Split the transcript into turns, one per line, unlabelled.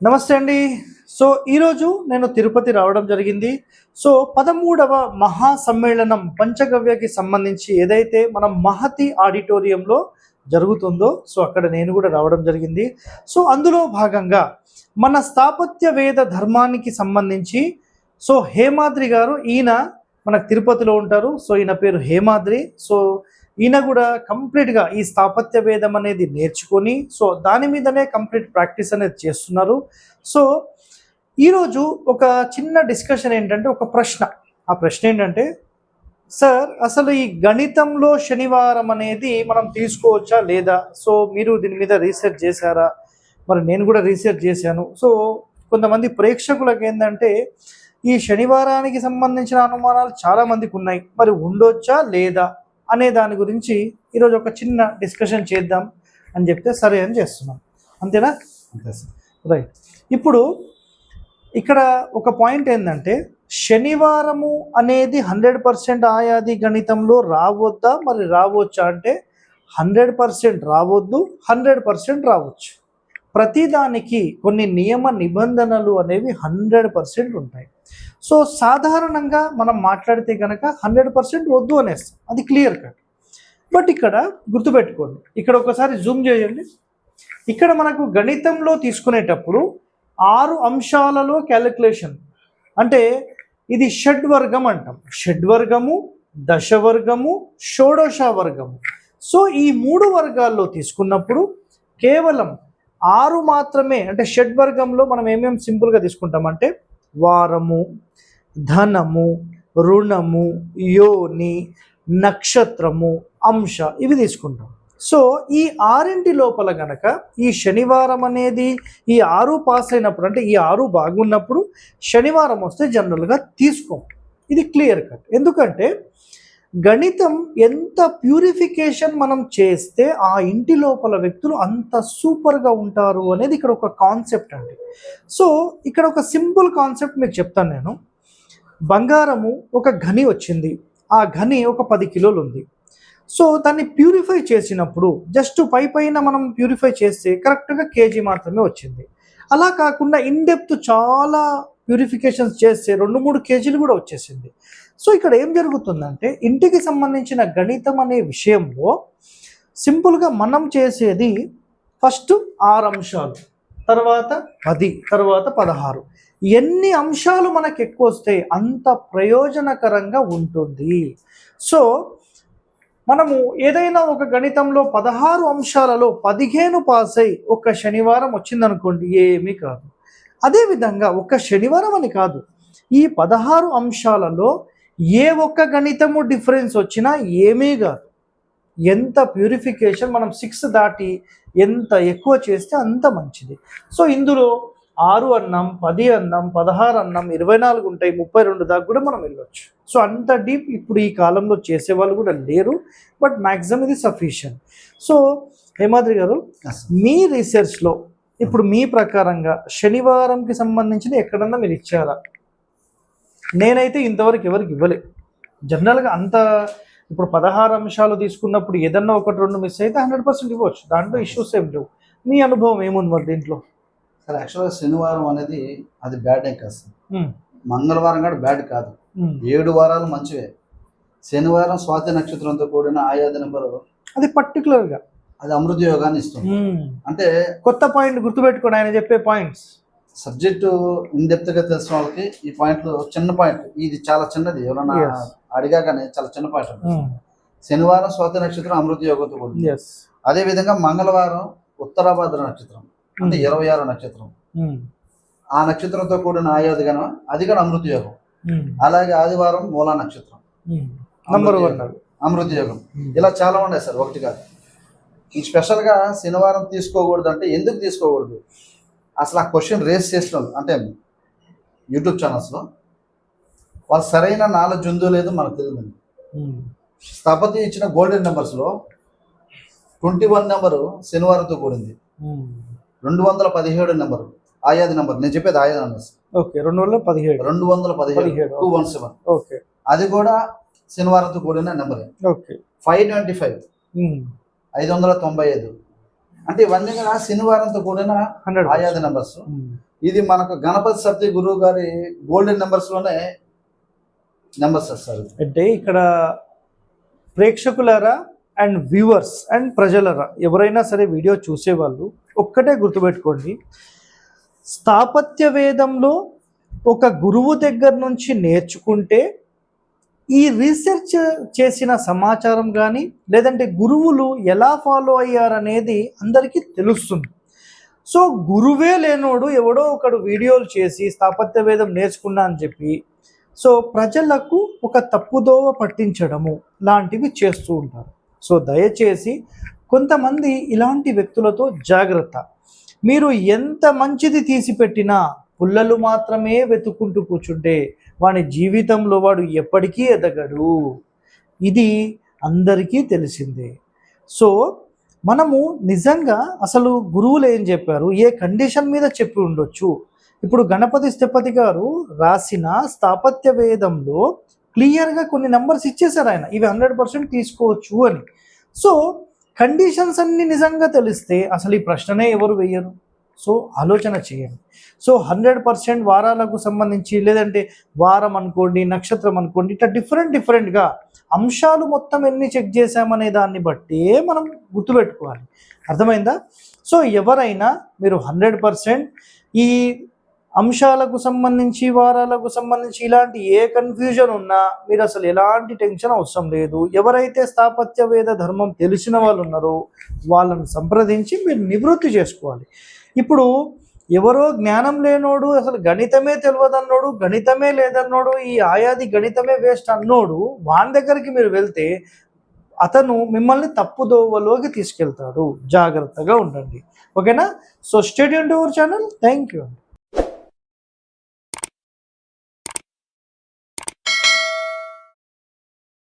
నమస్తే అండి. సో ఈరోజు నేను తిరుపతి రావడం జరిగింది. సో 13వ మహాసమ్మేళనం పంచగవ్యకి సంబంధించి ఏదైతే మనం మహతి ఆడిటోరియంలో జరుగుతుందో సో అక్కడ నేను కూడా రావడం జరిగింది. సో అందులో భాగంగా మన స్థాపత్య వేద ధర్మానికి సంబంధించి సో హేమాద్రి గారు ఈయన మనకు తిరుపతిలో ఉంటారు. సో ఈయన పేరు హేమాద్రి. సో ఈయన కూడా కంప్లీట్గా ఈ స్థాపత్య వేదం అనేది నేర్చుకొని సో దాని మీదనే కంప్లీట్ ప్రాక్టీస్ అనేది చేస్తున్నారు. సో ఈరోజు ఒక చిన్న డిస్కషన్ ఏంటంటే ఒక ప్రశ్న. ఆ ప్రశ్న ఏంటంటే, సార్ అసలు ఈ గణితంలో శనివారం అనేది మనం తీసుకోవచ్చా లేదా? సో మీరు దీని మీద రీసెర్చ్ చేశారా? మరి నేను కూడా రీసెర్చ్ చేశాను. సో కొంతమంది ప్రేక్షకులకు ఏంటంటే ఈ శనివారానికి సంబంధించిన అనుమానాలు చాలామందికి ఉన్నాయి. మరి ఉండొచ్చా లేదా అనే దాని గురించి ఈరోజు ఒక చిన్న డిస్కషన్ చేద్దాం అని చెప్తే సరే అని చేస్తున్నాం. అంతేనా? అంతే సార్. రైట్. ఇప్పుడు ఇక్కడ ఒక పాయింట్ ఏంటంటే శనివారము అనేది 100% ఆయాది గణితంలో రావద్దా మరి రావచ్చా అంటే 100% రావద్దు, 100% రావచ్చు. ప్రతిదానికి కొన్ని నియమ నిబంధనలు అనేవి 100% ఉంటాయి. సో సాధారణంగా మనం మాట్లాడితే కనుక 100% వద్దు అనేస్తాం, అది క్లియర్ కట్. బట్ ఇక్కడ గుర్తుపెట్టుకోండి, ఇక్కడ ఒకసారి జూమ్ చేయండి. ఇక్కడ మనకు గణితంలో తీసుకునేటప్పుడు 6 అంశాలలో క్యాలిక్యులేషన్ అంటే ఇది షడ్వర్గం అంటాం. షడ్వర్గము, దశవర్గము, షోడశ వర్గము. సో ఈ 3 వర్గాల్లో తీసుకున్నప్పుడు కేవలం 6 మాత్రమే. అంటే షడ్వర్గంలో మనం ఏమేమి సింపుల్గా తీసుకుంటామంటే వారము, ధనము, రుణము, యోని, నక్షత్రము, అంశ ఇవి తీసుకుంటాం. సో ఈ 6 లోపల గనక ఈ శనివారం అనేది ఈ 6 పాస్ అయినప్పుడు అంటే ఈ 6 బాగున్నప్పుడు శనివారం వస్తే జనరల్గా తీసుకోం. ఇది క్లియర్ కట్. ఎందుకంటే గణితం ఎంత ప్యూరిఫికేషన్ మనం చేస్తే ఆ ఇంటి లోపల వ్యక్తులు అంత సూపర్గా ఉంటారు అనేది ఇక్కడ ఒక కాన్సెప్ట్ అండి. సో ఇక్కడ ఒక సింపుల్ కాన్సెప్ట్ మీకు చెప్తాను నేను. బంగారము ఒక ఘని వచ్చింది, ఆ ఘని ఒక 10 కిలోలు ఉంది. సో దాన్ని ప్యూరిఫై చేసినప్పుడు జస్ట్ పైన మనం ప్యూరిఫై చేస్తే కరెక్ట్గా కేజీ మాత్రమే వచ్చింది. అలా కాకుండా ఇన్డెప్త్ చాలా ప్యూరిఫికేషన్స్ చేస్తే 2-3 కేజీలు కూడా వచ్చేసింది. సో ఇక్కడ ఏం జరుగుతుందంటే ఇంటికి సంబంధించిన గణితం అనే విషయంలో సింపుల్గా మనం చేసేది ఫస్ట్ 6 అంశాలు, తర్వాత 10, తర్వాత 16. ఎన్ని అంశాలు మనకు ఎక్కువ వస్తే అంత ప్రయోజనకరంగా ఉంటుంది. సో మనము ఏదైనా ఒక గణితంలో 16 అంశాలలో 15 పాస్ అయి ఒక శనివారం వచ్చిందనుకోండి, ఏమీ కాదు. అదేవిధంగా ఒక శనివారం అని కాదు, ఈ 16 అంశాలలో ఏ ఒక్క గణితము డిఫరెన్స్ వచ్చినా ఏమీ కాదు. ఎంత ప్యూరిఫికేషన్ మనం 6 దాటి ఎంత ఎక్కువ చేస్తే అంత మంచిది. సో ఇందులో 6 అన్నాం, 10 అన్నాం, 16 అన్నాం, 24 ఉంటాయి, 32 దాకా కూడా మనం వెళ్ళొచ్చు. సో అంత డీప్ ఇప్పుడు ఈ కాలంలో చేసేవాళ్ళు కూడా లేరు. బట్ మ్యాక్సిమం ఇది సఫిషియంట్. సో హేమాద్రి గారు, మీ రీసెర్చ్లో ఇప్పుడు మీ ప్రకారంగా శనివారంకి సంబంధించిన ఎక్కడన్నా మీరు ఇచ్చారా? నేనైతే ఇంతవరకు ఎవరికి ఇవ్వలే. జనరల్గా అంత ఇప్పుడు 16 అంశాలు తీసుకున్నప్పుడు ఏదన్నా 1-2 మిస్ అయితే 100% ఇవ్వచ్చు, దాంట్లో ఇష్యూస్ ఏం లేవు. మీ అనుభవం ఏముంది మరి దీంట్లో?
సార్ యాక్చువల్గా శనివారం అనేది అది బ్యాడ్ డే కాదు సార్. మంగళవారం కూడా బ్యాడ్ కాదు. 7 వారాలు మంచివే. శనివారం స్వాతి నక్షత్రంతో కూడిన ఆయాది నెంబరు
అది పర్టికులర్గా
అది అమృత యోగాన్ని ఇస్తుంది. అంటే
కొత్త పాయింట్ గుర్తుపెట్టుకోండి, ఆయన చెప్పే పాయింట్స్
సబ్జెక్టు ఇన్డెప్త్గా తెలిసిన వాళ్ళకి ఈ పాయింట్లు చిన్న పాయింట్, ఇది చాలా చిన్నది, ఎవరన్నా అడిగానే చాలా చిన్న పాయింట్. శనివారం స్వాతి నక్షత్రం అమృత యోగంతో కూడింది. అదేవిధంగా మంగళవారం ఉత్తరాభాద్ర నక్షత్రం అంటే 26వ నక్షత్రం, ఆ నక్షత్రంతో కూడిన ఆయాది గణం అది కూడా అమృత యోగం. అలాగే ఆదివారం మూలా నక్షత్రం అమృత యోగం. ఇలా చాలా ఉన్నాయి సార్, ఒకటి కాదు. ఈ స్పెషల్గా శనివారం తీసుకోకూడదు అంటే ఎందుకు తీసుకోకూడదు అసలు ఆ క్వశ్చన్ రేస్ చేసిన వాళ్ళు అంటే యూట్యూబ్ ఛానల్స్లో వాళ్ళు సరైన నాలెడ్జ్ ఉందో లేదో మనకు తెలియదండి. స్థపతి ఇచ్చిన గోల్డెన్ నెంబర్స్లో 21 నెంబరు శనివారంతో కూడింది, 217 నెంబరు ఆయాది నెంబర్. నేను చెప్పేది ఆయాది నెంబర్స్.
ఓకే, 217
217. ఓకే, అది కూడా శనివారంతో కూడిన నెంబరే. ఓకే, 595 595 అంటే ఇవన్నీ కూడా శనివారంతో కూడిన ఆయాది నెంబర్స్. ఇది మనకు గణపతి సత్య గురువు గారి గోల్డెన్ నెంబర్స్లోనే నెంబర్స్ సార్.
అంటే ఇక్కడ ప్రేక్షకులారా అండ్ వ్యూవర్స్ అండ్ ప్రజలరా ఎవరైనా సరే వీడియో చూసేవాళ్ళు ఒక్కటే గుర్తుపెట్టుకోండి, స్థాపత్య వేదంలో ఒక గురువు దగ్గర నుంచి నేర్చుకుంటే ఈ రీసెర్చ్ చేసిన సమాచారం కానీ లేదంటే గురువులు ఎలా ఫాలో అయ్యారనేది అందరికీ తెలుస్తుంది. సో గురువే లేనోడు ఎవడో ఒకడు వీడియోలు చేసి స్థాపత్య వేదం నేర్చుకున్నా అని చెప్పి సో ప్రజలకు ఒక తప్పుదోవ పట్టించడము లాంటివి చేస్తూ ఉంటారు. సో దయచేసి కొంతమంది ఇలాంటి వ్యక్తులతో జాగ్రత్త. మీరు ఎంత మంచిది తీసి పెట్టినా పుల్లలు మాత్రమే వెతుక్కుంటూ కూర్చుంటే వాడి జీవితంలో వాడు ఎప్పటికీ ఎదగడు. ఇది అందరికీ తెలిసిందే. సో మనము నిజంగా అసలు గురువులు ఏం చెప్పారు, ఏ కండిషన్ మీద చెప్పి ఉండొచ్చు. ఇప్పుడు గణపతి స్థపతి గారు రాసిన స్థాపత్య వేదంలో క్లియర్గా కొన్ని నెంబర్స్ ఇచ్చేశారు ఆయన, ఇవి 100% తీసుకోవచ్చు అని. సో కండిషన్స్ అన్ని నిజంగా తెలిస్తే అసలు ఈ ప్రశ్ననే ఎవరు వేయరు. సో ఆలోచన చేయండి. సో 100% వారాలకు సంబంధించి లేదంటే వారం అనుకోండి, నక్షత్రం అనుకోండి, ఇట్లా డిఫరెంట్గా అంశాలు మొత్తం ఎన్ని చెక్ చేశామనే దాన్ని బట్టి మనం గుర్తుపెట్టుకోవాలి. అర్థమైందా? సో ఎవరైనా మీరు 100% ఈ అంశాలకు సంబంధించి వారాలకు సంబంధించి ఇలాంటి ఏ కన్ఫ్యూజన్ ఉన్నా మీరు అసలు ఎలాంటి టెన్షన్ అవసరం లేదు. ఎవరైతే స్థాపత్య వేద ధర్మం తెలిసిన వాళ్ళు ఉన్నారో వాళ్ళని సంప్రదించి మీరు నివృత్తి చేసుకోవాలి. ఇప్పుడు ఎవరో జ్ఞానం లేనోడు, అసలు గణితమే తెలియదన్నోడు, గణితమే లేదన్నోడు, ఈ ఆయాది గణితమే వేస్ట్ అన్నోడు వాని దగ్గరికి మీరు వెళ్తే అతను మిమ్మల్ని తప్పుదోవలోకి తీసుకెళ్తాడు. జాగ్రత్తగా ఉండండి. ఓకేనా? So stay tuned to our channel. Thank you.